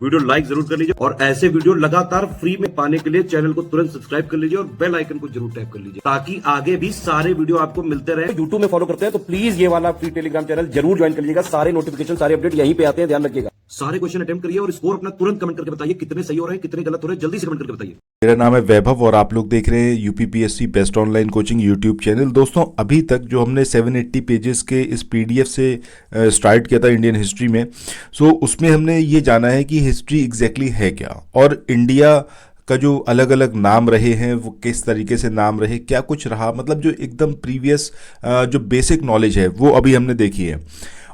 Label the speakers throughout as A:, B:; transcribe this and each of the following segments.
A: Video like जरूर कर लीजिए और ऐसे वीडियो लगातार फ्री में पाने के लिए चैनल को तुरंत सब्सक्राइब कर लीजिए और बेल आइकन को जरूर टैप कर लीजिए ताकि आगे भी सारे वीडियो आपको मिलते रहे। यूट्यूब में फॉलो करते हैं तो प्लीज ये वाला फ्री टेलीग्राम चैनल जरूर ज्वाइन कर लीजिएगा। सारे नोटिफिकेशन सारे अपडेट यहीं पे आते हैं, ध्यान रखिएगा। सारे क्वेश्चन अटेम्प्ट करिए और स्कोर अपना तुरंत कमेंट करके बताइए कितने सही हो रहे हैं कितने गलत हो रहे हैं, जल्दी से कमेंट करके बताइए।
B: मेरा नाम है वैभव और आप लोग देख रहे हैं UPPSC best online coaching YouTube channel. दोस्तों अभी तक जो हमने 780 पेजेस के इस पीडीएफ से स्टार्ट किया था इंडियन हिस्ट्री में, सो उसमें हमने ये जाना है कि हिस्ट्री एग्जैक्टली है क्या और इंडिया का जो अलग अलग नाम रहे हैं वो किस तरीके से नाम रहे, क्या कुछ रहा, मतलब जो एकदम प्रीवियस जो बेसिक नॉलेज है वो अभी हमने देखी है।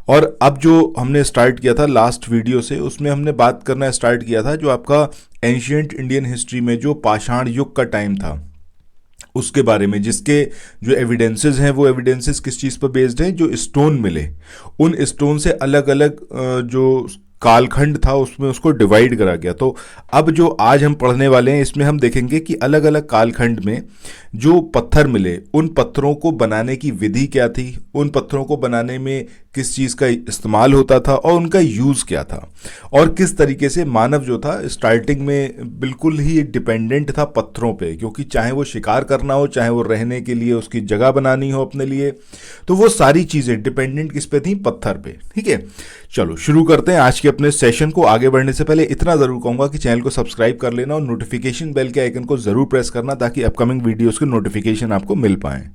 B: और अब जो हमने स्टार्ट किया था लास्ट वीडियो से, उसमें हमने बात करना स्टार्ट किया था जो आपका एंशियंट इंडियन हिस्ट्री में जो पाषाण युग का टाइम था उसके बारे में, जिसके जो एविडेंसेस हैं वो एविडेंसेस किस चीज़ पर बेस्ड हैं, जो स्टोन मिले उन स्टोन से अलग अलग जो कालखंड था उसमें उसको डिवाइड करा गया। तो अब जो आज हम पढ़ने वाले हैं इसमें हम देखेंगे कि अलग अलग कालखंड में जो पत्थर मिले उन पत्थरों को बनाने की विधि क्या थी, उन पत्थरों को बनाने में किस चीज़ का इस्तेमाल होता था और उनका यूज़ क्या था, और किस तरीके से मानव जो था स्टार्टिंग में बिल्कुल ही डिपेंडेंट था पत्थरों पे, क्योंकि चाहे वो शिकार करना हो चाहे वो रहने के लिए उसकी जगह बनानी हो अपने लिए, तो वो सारी चीज़ें डिपेंडेंट किस पे थी, पत्थर पे। ठीक है, चलो शुरू करते हैं आज के अपने सेशन को। आगे बढ़ने से पहले इतना ज़रूर कहूँगा कि चैनल को सब्सक्राइब कर लेना और नोटिफिकेशन बेल के आइकन को ज़रूर प्रेस करना ताकि अपकमिंग वीडियोज़ के नोटिफिकेशन आपको मिल पाएँ।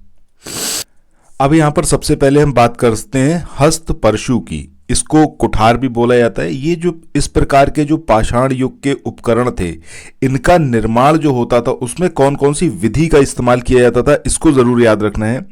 B: अब यहाँ पर सबसे पहले हम बात करते हैं हस्त परशु की। इसको कुठार भी बोला जाता है। ये जो इस प्रकार के जो पाषाण युग के उपकरण थे इनका निर्माण जो होता था उसमें कौन कौन सी विधि का इस्तेमाल किया जाता था इसको ज़रूर याद रखना है।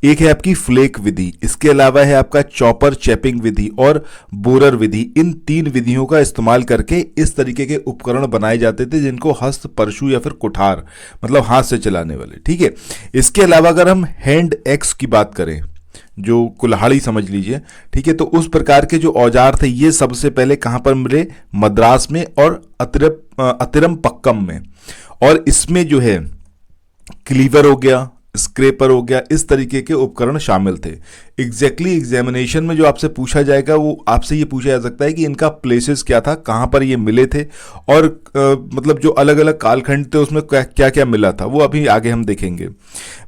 B: एक है आपकी फ्लेक विधि, इसके अलावा है आपका चॉपर चैपिंग विधि और बोरर विधि। इन तीन विधियों का इस्तेमाल करके इस तरीके के उपकरण बनाए जाते थे जिनको हस्त परशु या फिर कुठार मतलब हाथ से चलाने वाले। ठीक है, इसके अलावा अगर हम हैंड एक्स की बात करें जो कुल्हाड़ी समझ लीजिए, ठीक है, तो उस प्रकार के जो औजार थे ये सबसे पहले कहाँ पर मिले, मद्रास में और अतिरम पक्कम में। और इसमें जो है क्लीवर हो गया, स्क्रेपर हो गया, इस तरीके के उपकरण शामिल थे। एग्जैक्टली एग्जामिनेशन में जो आपसे पूछा जाएगा वो आपसे ये पूछा जा सकता है कि इनका प्लेसेस क्या था, कहाँ पर ये मिले थे और मतलब जो अलग अलग कालखंड थे उसमें क्या क्या मिला था, वो अभी आगे हम देखेंगे।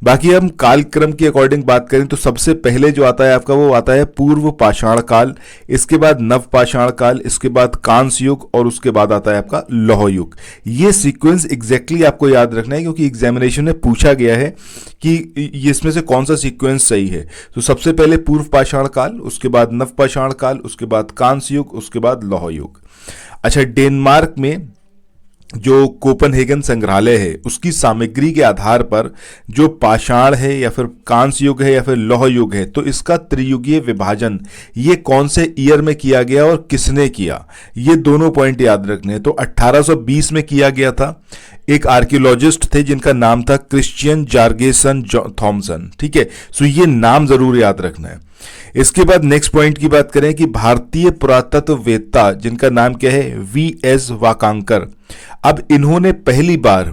B: बाकी हम कालक्रम की अकॉर्डिंग बात करें तो सबसे पहले जो आता है आपका वो आता है पूर्व पाषाण काल, इसके बाद नव पाषाण काल, इसके बाद कांस्य युग और उसके बाद आता है आपका लौह युग। ये सीक्वेंस एग्जैक्टली आपको याद रखना है क्योंकि एग्जामिनेशन में पूछा गया है कि इसमें से कौन सा सीक्वेंस सही है। तो सबसे पहले पूर्व पाषाण काल, उसके बाद नव पाषाण काल, उसके बाद कांस्य युग, उसके बाद लौह युग। अच्छा, डेनमार्क में जो कोपनहेगन संग्रहालय है उसकी सामग्री के आधार पर जो पाषाण है या फिर कांस्य युग है या फिर लौह युग है तो इसका त्रियुगीय विभाजन ये कौन से ईयर में किया गया और किसने किया, ये दोनों पॉइंट याद रखने हैं। तो 1820 में किया गया था। एक आर्कियोलॉजिस्ट थे जिनका नाम था क्रिश्चियन जार्गेसन थॉमसन। ठीक है, सो ये नाम जरूर याद रखना है। इसके बाद नेक्स्ट पॉइंट की बात करें कि भारतीय पुरातत्ववेत्ता जिनका नाम क्या है, वी.एस. वाकांकर। अब इन्होंने पहली बार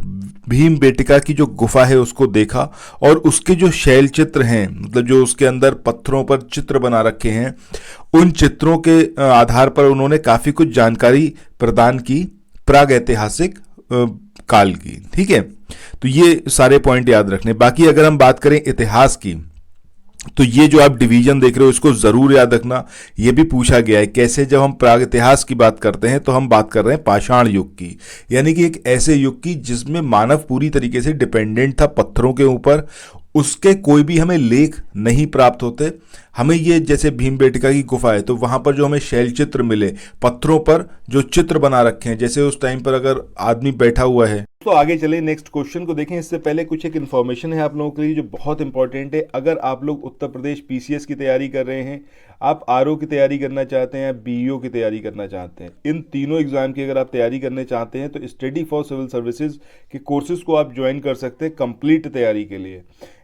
B: भीमबेटका की जो गुफा है उसको देखा और उसके जो शैल चित्र हैं मतलब जो उसके अंदर पत्थरों पर चित्र बना रखे हैं उन चित्रों के आधार पर उन्होंने काफी कुछ जानकारी प्रदान की प्रागैतिहासिक काल की। ठीक है, तो ये सारे पॉइंट याद रखने। बाकी अगर हम बात करें इतिहास की तो ये जो आप डिवीजन देख रहे हो इसको जरूर याद रखना। ये भी पूछा गया है कैसे, जब हम प्राग इतिहास की बात करते हैं तो हम बात कर रहे हैं पाषाण युग की, यानी कि एक ऐसे युग की जिसमें मानव पूरी तरीके से डिपेंडेंट था पत्थरों के ऊपर। उसके कोई भी हमें लेख नहीं प्राप्त होते। हमें ये जैसे भीमबेटका की गुफा है तो वहां पर जो हमें शैल चित्र मिले, पत्थरों पर जो चित्र बना रखे हैं जैसे उस टाइम पर अगर आदमी बैठा हुआ है। तो आगे चले नेक्स्ट क्वेश्चन को देखें। इससे पहले कुछ एक इन्फॉर्मेशन है आप लोगों के लिए जो बहुत इंपॉर्टेंट है। अगर आप लोग उत्तर प्रदेश पीसीएस की तैयारी कर रहे हैं, आप आरओ की तैयारी करना चाहते हैं, बीईओ की तैयारी करना चाहते हैं, इन तीनों एग्जाम की अगर आप तैयारी करने चाहते हैं तो स्टडी फॉर सिविल सर्विसेज के कोर्सेज को आप ज्वाइन कर सकते हैं कंप्लीट तैयारी के लिए।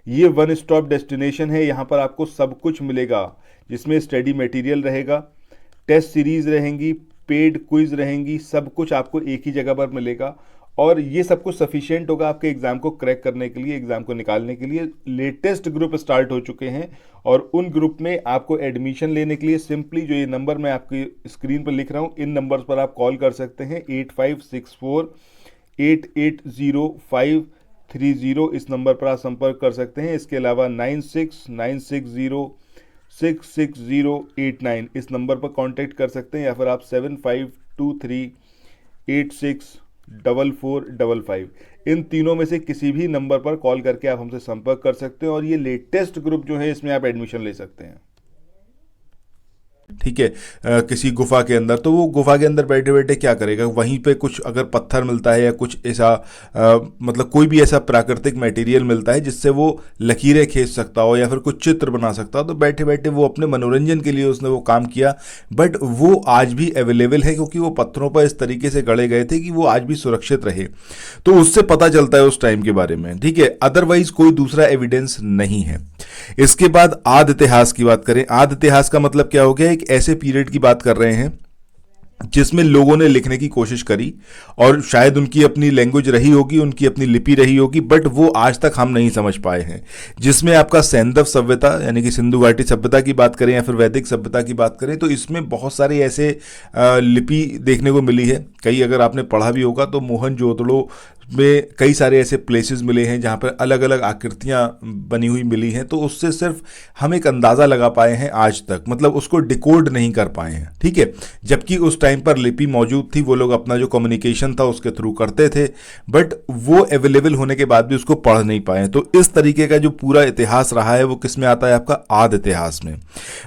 B: ये वन स्टॉप डेस्टिनेशन है, यहाँ पर आपको सब कुछ मिलेगा जिसमें स्टडी मटेरियल रहेगा, टेस्ट सीरीज रहेंगी, पेड क्विज रहेंगी, सब कुछ आपको एक ही जगह पर मिलेगा। और ये सब कुछ सफिशिएंट होगा आपके एग्जाम को क्रैक करने के लिए, एग्जाम को निकालने के लिए। लेटेस्ट ग्रुप स्टार्ट हो चुके हैं और उन ग्रुप में आपको एडमिशन लेने के लिए सिंपली जो ये नंबर मैं आपकी स्क्रीन पर लिख रहा हूँ, इन नंबर्स पर आप कॉल कर सकते हैं। 8564880530 इस नंबर पर आप संपर्क कर सकते हैं। इसके अलावा 9696066089 इस नंबर पर कांटेक्ट कर सकते हैं, या फिर आप 7523864455 इन तीनों में से किसी भी नंबर पर कॉल करके आप हमसे संपर्क कर सकते हैं और ये लेटेस्ट ग्रुप जो है इसमें आप एडमिशन ले सकते हैं। ठीक है, किसी गुफा के अंदर, तो वो गुफा के अंदर बैठे बैठे क्या करेगा, वहीं पे कुछ अगर पत्थर मिलता है या कुछ ऐसा मतलब कोई भी ऐसा प्राकृतिक मटेरियल मिलता है जिससे वो लकीरें खींच सकता हो या फिर कुछ चित्र बना सकता हो, तो बैठे बैठे वो अपने मनोरंजन के लिए उसने वो काम किया। बट वो आज भी अवेलेबल है क्योंकि वो पत्थरों पर इस तरीके से गढ़े गए थे कि वो आज भी सुरक्षित रहे, तो उससे पता चलता है उस टाइम के बारे में। ठीक है, अदरवाइज कोई दूसरा एविडेंस नहीं है। इसके बाद आदि इतिहास की बात करें। आदि इतिहास का मतलब क्या हो गया, एक ऐसे पीरियड की बात कर रहे हैं जिसमें लोगों ने लिखने की कोशिश करी और शायद उनकी अपनी लैंग्वेज रही होगी, उनकी अपनी लिपि रही होगी, बट वो आज तक हम नहीं समझ पाए हैं। जिसमें आपका सैंधव सभ्यता यानी कि सिंधु घाटी सभ्यता की बात करें या फिर वैदिक सभ्यता की बात करें, तो इसमें बहुत सारे ऐसे लिपि देखने को मिली है। कई अगर आपने पढ़ा भी होगा तो मोहनजोदड़ो में कई सारे ऐसे प्लेसेस मिले हैं जहाँ पर अलग अलग आकृतियाँ बनी हुई मिली हैं, तो उससे सिर्फ हम एक अंदाज़ा लगा पाए हैं आज तक, मतलब उसको डिकोड नहीं कर पाए हैं। ठीक है, जबकि उस टाइम पर लिपि मौजूद थी, वो लोग अपना जो कम्युनिकेशन था उसके थ्रू करते थे, बट वो अवेलेबल होने के बाद भी उसको पढ़ नहीं पाए। तो इस तरीके का जो पूरा इतिहास रहा है वो किस में आता है, आपका आदि इतिहास में।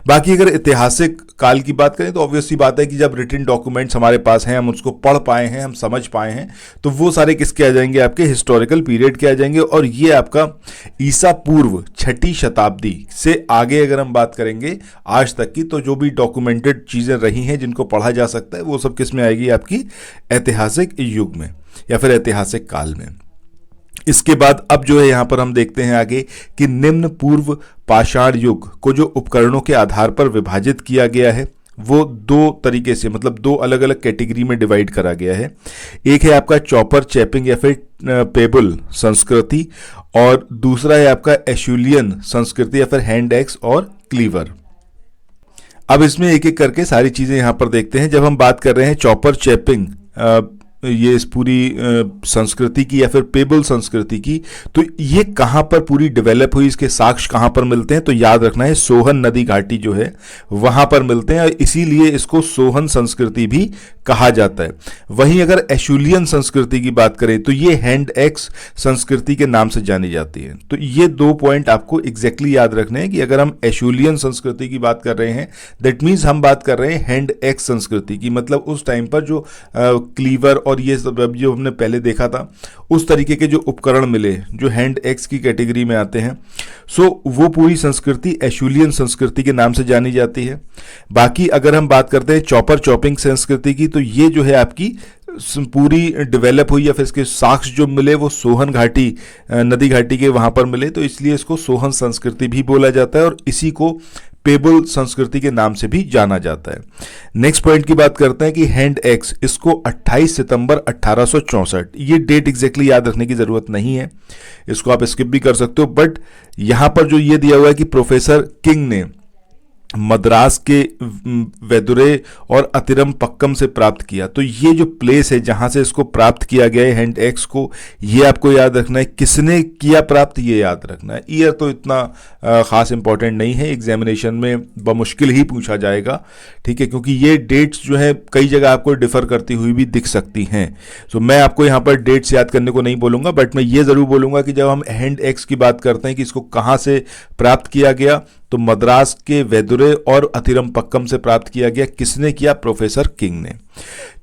B: बाकी अगर ऐतिहासिक काल की बात करें तो ऑब्वियसली बात है कि जब रिटन डॉक्यूमेंट्स हमारे पास हैं, हम उसको पढ़ पाए हैं, हम समझ पाए हैं, तो वो सारे किसके आ जाएंगे, आपके हिस्टोरिकल पीरियड के आ जाएंगे। और ये आपका ईसा पूर्व 6ठी शताब्दी से आगे अगर हम बात करेंगे आज तक की, तो जो भी डॉक्यूमेंटेड चीजें रही हैं जिनको पढ़ा जा सकता है, वो सब किस में आएगी, आपकी ऐतिहासिक युग में या फिर ऐतिहासिक काल में। इसके बाद अब जो है यहां पर हम देखते हैं आगे कि निम्न पूर्व पाषाण युग को जो उपकरणों के आधार पर विभाजित किया गया है वो दो तरीके से, मतलब दो अलग अलग कैटेगरी में डिवाइड करा गया है। एक है आपका चॉपर चैपिंग या फिर पेबल संस्कृति, और दूसरा है आपका एशुलियन संस्कृति या फिर हैंड एक्स और क्लीवर। अब इसमें एक एक करके सारी चीजें यहां पर देखते हैं। जब हम बात कर रहे हैं चॉपर चैपिंग ये इस पूरी संस्कृति की या फिर पेबल संस्कृति की, तो ये कहाँ पर पूरी डेवलप हुई, इसके साक्ष्य कहाँ पर मिलते हैं, तो याद रखना है सोहन नदी घाटी जो है वहाँ पर मिलते हैं, और इसीलिए इसको सोहन संस्कृति भी कहा जाता है। वहीं अगर एशुलियन संस्कृति की बात करें तो ये हैंड एक्स संस्कृति के नाम से जानी जाती है। तो ये दो पॉइंट आपको एग्जैक्टली याद रखने हैं कि अगर हम एशुलियन संस्कृति की बात कर रहे हैं, दैट मीन्स हम बात कर रहे हैं हैंड एक्स संस्कृति की, मतलब उस टाइम पर जो क्लीवर और ये सब जो हमने पहले देखा था उस तरीके के जो उपकरण मिले जो हैंड एक्स की कैटेगरी में आते हैं, सो वो पूरी संस्कृति एशुलियन संस्कृति के नाम से जानी जाती है। बाकी अगर हम बात करते हैं चॉपर चॉपिंग संस्कृति की, तो ये जो है आपकी पूरी डेवलप हुई या फिर इसके साक्ष्य जो मिले वो सोहन घाटी नदी घाटी के वहां पर मिले, तो इसलिए इसको सोहन संस्कृति भी बोला जाता है और इसी को पेबल संस्कृति के नाम से भी जाना जाता है। नेक्स्ट पॉइंट की बात करते हैं कि हैंड एक्स, इसको 28 सितंबर 1864, ये डेट एग्जैक्टली याद रखने की जरूरत नहीं है, इसको आप स्किप भी कर सकते हो, बट यहां पर जो ये दिया हुआ है कि प्रोफेसर किंग ने मद्रास के वेदुरे और अतिरम पक्कम से प्राप्त किया। तो ये जो प्लेस है जहां से इसको प्राप्त किया गया है हैंड एक्स को, ये आपको याद रखना है। किसने किया प्राप्त, ये याद रखना है। ईयर तो इतना खास इंपॉर्टेंट नहीं है, एग्जामिनेशन में बमुश्किल ही पूछा जाएगा, ठीक है, क्योंकि ये डेट्स जो है कई जगह आपको डिफर करती हुई भी दिख सकती हैं। सो मैं आपको यहाँ पर डेट्स याद करने को नहीं बोलूंगा, बट मैं ये जरूर बोलूंगा कि जब हम हैंड एक्स की बात करते हैं कि इसको कहाँ से प्राप्त किया गया, तो मद्रास के वेदुरे और अतिरम पक्कम से प्राप्त किया गया। किसने किया, प्रोफेसर किंग ने।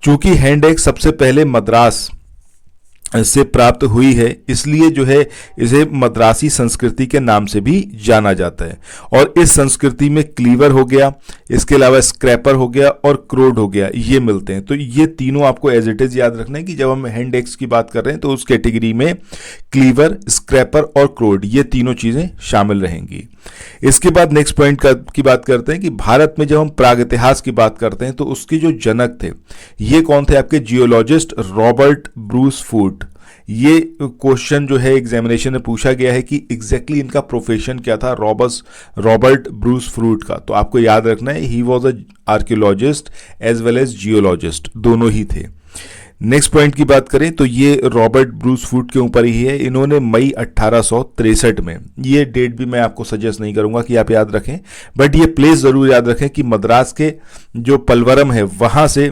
B: चूंकि हैंड एक्स सबसे पहले मद्रास से प्राप्त हुई है, इसलिए जो है इसे मद्रासी संस्कृति के नाम से भी जाना जाता है। और इस संस्कृति में क्लीवर हो गया, इसके अलावा स्क्रैपर हो गया और क्रोड हो गया, ये मिलते हैं। तो ये तीनों आपको एज इट इज याद रखना है कि जब हम हैंड एक्स की बात कर रहे हैं तो उस कैटेगरी में क्लीवर, स्क्रैपर और क्रोड, ये तीनों चीजें शामिल रहेंगी। इसके बाद नेक्स्ट पॉइंट की बात करते हैं कि भारत में जब हम प्रागैतिहास की बात करते हैं तो उसके जो जनक थे ये कौन थे? आपके जियोलॉजिस्ट रॉबर्ट ब्रूस फूट। ये क्वेश्चन जो है एग्जामिनेशन में पूछा गया है कि एग्जैक्टली इनका प्रोफेशन क्या था रॉबर्ट ब्रूस फ्रूट का। तो आपको याद रखना है he was a archaeologist as well as geologist, दोनों ही थे। नेक्स्ट पॉइंट की बात करें तो ये रॉबर्ट ब्रूस फूट के ऊपर ही है। इन्होंने मई 1863 में, ये डेट भी मैं आपको सजेस्ट नहीं करूंगा कि आप याद रखें, बट ये प्लेस जरूर याद रखें कि मद्रास के जो पलवरम है वहां से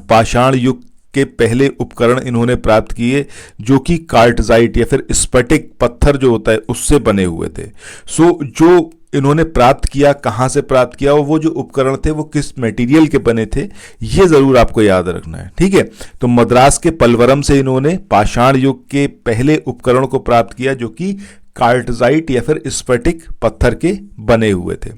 B: पाषाण युग के पहले उपकरण इन्होंने प्राप्त किए जो कि कार्टजाइट या फिर स्फटिक पत्थर जो होता है उससे बने हुए थे। सो जो इन्होंने प्राप्त किया, कहां से प्राप्त किया और वो जो उपकरण थे वो किस मटेरियल के बने थे, ये जरूर आपको याद रखना है, ठीक है। तो मद्रास के पलवरम से इन्होंने पाषाण युग के पहले उपकरण को प्राप्त किया जो कि कार्टजाइट या फिर स्फटिक पत्थर के बने हुए थे।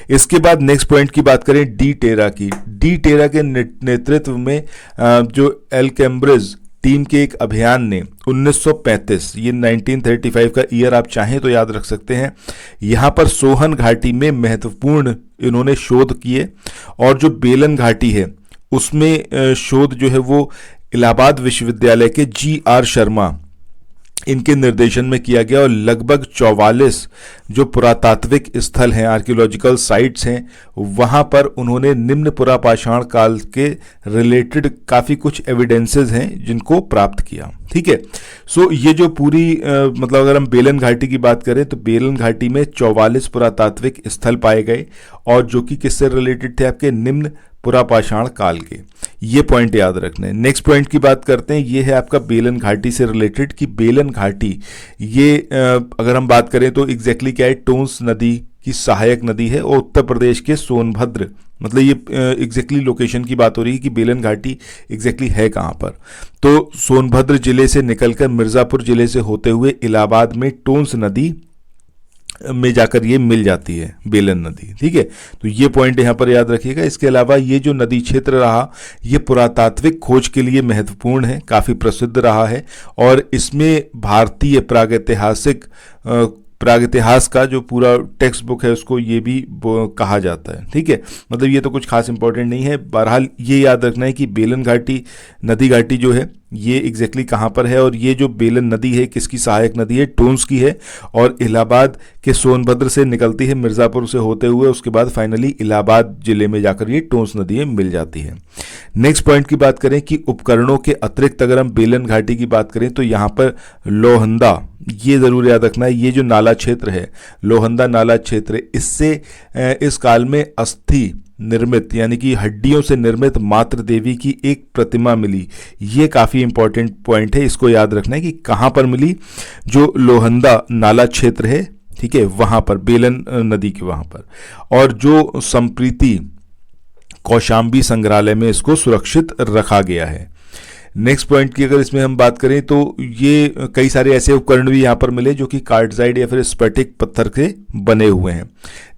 B: इसके बाद नेक्स्ट पॉइंट की बात करें डी टेरा की। डी टेरा के नेतृत्व में जो एल्केम्ब्रिज टीम के एक अभियान ने 1935, ये 1935 का ईयर आप चाहें तो याद रख सकते हैं, यहां पर सोहन घाटी में महत्वपूर्ण इन्होंने शोध किए। और जो बेलन घाटी है उसमें शोध जो है वो इलाहाबाद विश्वविद्यालय के GR शर्मा इनके निर्देशन में किया गया। और लगभग 44 जो पुरातात्विक स्थल हैं, आर्कियोलॉजिकल साइट्स हैं, वहां पर उन्होंने निम्न पुरापाषाण काल के रिलेटेड काफ़ी कुछ एविडेंसेस हैं जिनको प्राप्त किया, ठीक है। सो ये जो पूरी मतलब अगर हम बेलन घाटी की बात करें तो बेलन घाटी में 44 पुरातात्विक स्थल पाए गए और जो कि किससे रिलेटेड थे? आपके निम्न पुरापाषाण काल के। ये पॉइंट याद रखना है। नेक्स्ट पॉइंट की बात करते हैं, ये है आपका बेलन घाटी से रिलेटेड कि बेलन घाटी ये अगर हम बात करें तो एग्जैक्टली क्या है? टोंस नदी की सहायक नदी है और उत्तर प्रदेश के सोनभद्र, मतलब ये एग्जैक्टली लोकेशन की बात हो रही है कि बेलन घाटी एग्जैक्टली है कहाँ पर। तो सोनभद्र जिले से निकलकर मिर्जापुर जिले से होते हुए इलाहाबाद में टोंस नदी में जाकर ये मिल जाती है, बेलन नदी, ठीक है। तो ये पॉइंट यहाँ पर याद रखिएगा। इसके अलावा ये जो नदी क्षेत्र रहा ये पुरातात्विक खोज के लिए महत्वपूर्ण है, काफ़ी प्रसिद्ध रहा है और इसमें भारतीय प्रागैतिहास का जो पूरा टेक्स्ट बुक है उसको ये भी कहा जाता है, ठीक है। मतलब ये तो कुछ खास इंपॉर्टेंट नहीं है। बहरहाल ये याद रखना है कि बेलन घाटी नदी घाटी जो है ये एग्जैक्टली कहाँ पर है और ये जो बेलन नदी है किसकी सहायक नदी है? टोंस की है और इलाहाबाद के सोनभद्र से निकलती है, मिर्ज़ापुर से होते हुए उसके बाद फाइनली इलाहाबाद जिले में जाकर ये टोंस नदी में मिल जाती है। नेक्स्ट पॉइंट की बात करें कि उपकरणों के अतिरिक्त अगर हम बेलन घाटी की बात करें तो यहाँ पर लोहंदा, ये जरूर याद रखना है, ये जो नाला क्षेत्र है लोहंदा नाला क्षेत्र, इससे इस काल में अस्थि निर्मित यानी कि हड्डियों से निर्मित मातृ देवी की एक प्रतिमा मिली। ये काफ़ी इंपॉर्टेंट पॉइंट है, इसको याद रखना है कि कहाँ पर मिली? जो लोहंदा नाला क्षेत्र है, ठीक है, वहाँ पर बेलन नदी के वहाँ पर। और जो संप्रीति कौशाम्बी संग्रहालय में इसको सुरक्षित रखा गया है। नेक्स्ट पॉइंट की अगर इसमें हम बात करें तो ये कई सारे ऐसे उपकरण भी यहाँ पर मिले जो कि कार्टजाइट या फिर स्फटिक पत्थर के बने हुए हैं।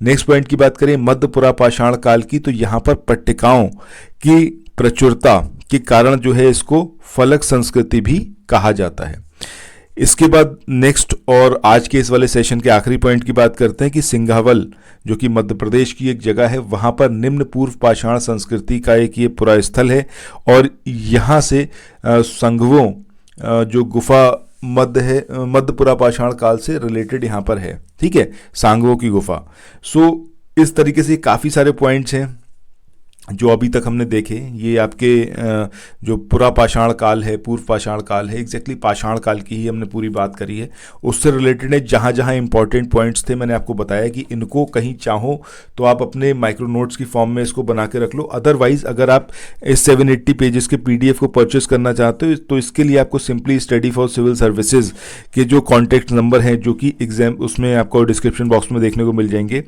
B: नेक्स्ट पॉइंट की बात करें मध्य पुरापाषाण काल की, तो यहाँ पर पट्टिकाओं की प्रचुरता के कारण जो है इसको फलक संस्कृति भी कहा जाता है। इसके बाद नेक्स्ट और आज के इस वाले सेशन के आखिरी पॉइंट की बात करते हैं कि सिंघावल जो कि मध्य प्रदेश की एक जगह है, वहाँ पर निम्न पूर्व पाषाण संस्कृति का एक ये पुरा स्थल है और यहाँ से संघवों जो गुफा मध्य पुरापाषाण काल से रिलेटेड यहाँ पर है, ठीक है, सांगवों की गुफा। सो इस तरीके से काफ़ी सारे पॉइंट्स हैं जो अभी तक हमने देखे। ये आपके जो पुरापाषाण काल है, पूर्व पाषाण काल है, एग्जैक्टली पाषाण काल की ही हमने पूरी बात करी है, उससे रिलेटेड है। जहाँ जहाँ इंपॉर्टेंट पॉइंट्स थे मैंने आपको बताया कि इनको कहीं चाहो तो आप अपने माइक्रो नोट्स की फॉर्म में इसको बना के रख लो। अदरवाइज अगर आप इस 780 पेजेस के PDF को परचेस करना चाहते हो तो इसके लिए आपको simply study for civil services के जो कॉन्टैक्ट नंबर हैं जो कि एग्जाम उसमें आपको डिस्क्रिप्शन बॉक्स में देखने को मिल जाएंगे,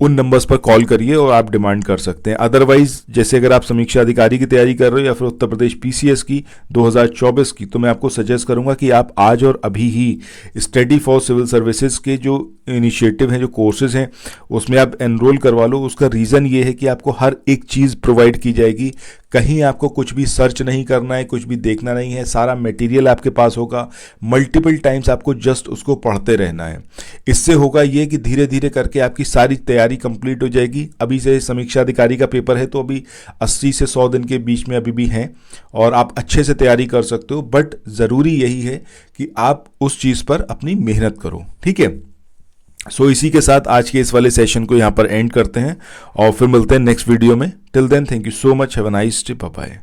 B: उन नंबर्स पर कॉल करिए और आप डिमांड कर सकते हैं। अदरवाइज जैसे अगर आप समीक्षा अधिकारी की तैयारी कर रहे हो या फिर उत्तर प्रदेश पीसीएस की 2024 की, तो मैं आपको सजेस्ट करूंगा कि आप आज और अभी ही स्टडी फॉर सिविल सर्विसेज के जो इनिशिएटिव हैं, जो कोर्सेज हैं, उसमें आप एनरोल करवा लो। उसका रीज़न ये है कि आपको हर एक चीज़ प्रोवाइड की जाएगी, कहीं आपको कुछ भी सर्च नहीं करना है, कुछ भी देखना नहीं है, सारा मटेरियल आपके पास होगा, मल्टीपल टाइम्स आपको जस्ट उसको पढ़ते रहना है। इससे होगा ये कि धीरे धीरे करके आपकी सारी तैयारी कंप्लीट हो जाएगी। अभी से समीक्षा अधिकारी का पेपर है तो अभी 80 से 100 दिन के बीच में अभी भी हैं और आप अच्छे से तैयारी कर सकते हो, बट ज़रूरी यही है कि आप उस चीज़ पर अपनी मेहनत करो, ठीक है। सो इसी के साथ आज के इस वाले सेशन को यहाँ पर एंड करते हैं और फिर मिलते हैं नेक्स्ट वीडियो में। Till then, thank you so much, have a nice day, bye bye.